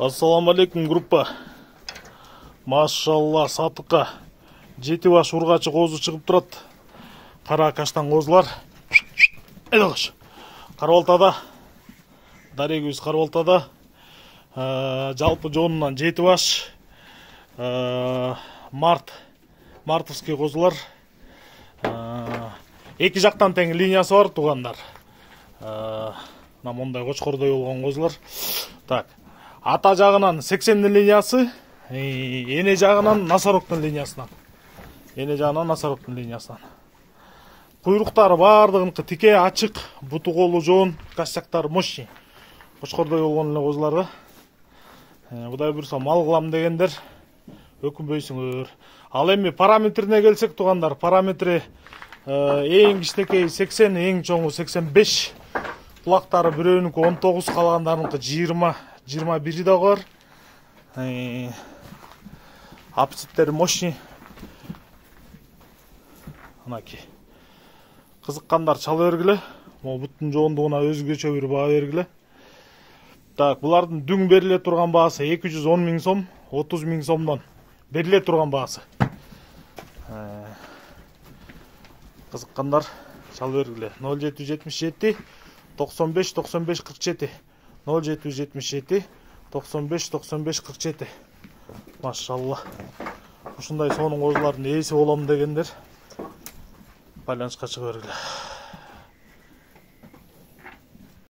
Ассаламу алейкум группа. Машалла, сатыққа 7 баш ургачы козу чыгып турат. Кара каштан козулар. Эдалыш. Карбалтада. Дарегүз Карбалтада. Жалпы жонунан 7 баш. Мартовский козулар. Эки жактан тең линиясы бар тугандар. Мондай кочкордой болгон козулар. Так. Ата жагынан 80 линиясы, эне жагынан Насароктун линиясынан. Куйруктары бардыгыныкы тике, ачык, буту колу жоон, кашчактары мощный. Кочкордой болгон эле козулар да. Кудай буйруса мал кылам дегендер өкүнбөйсүңөр. Ал эми параметрине келсек тугандар, параметри эң кичинекей 80, эң чоңу 85. Кулактары бирөөнүкү 19, калагандарыныкы 20-21 да бар. Апситтери мощный. Анаки. Кызыккандар чала бергиле. Могу буттун жоондугуна өзгөчө бир баа бергиле. Так, булардын дүң бериле турган баасы 210 миң сом, 30 миң сомдон бериле турган баасы. Кызыккандар чала бергиле. 0777 95 95 47. 0777 95 95 47. Машалла. Ушундай сонун козулардын ээси болом дегендер байланышка чыга бергиле.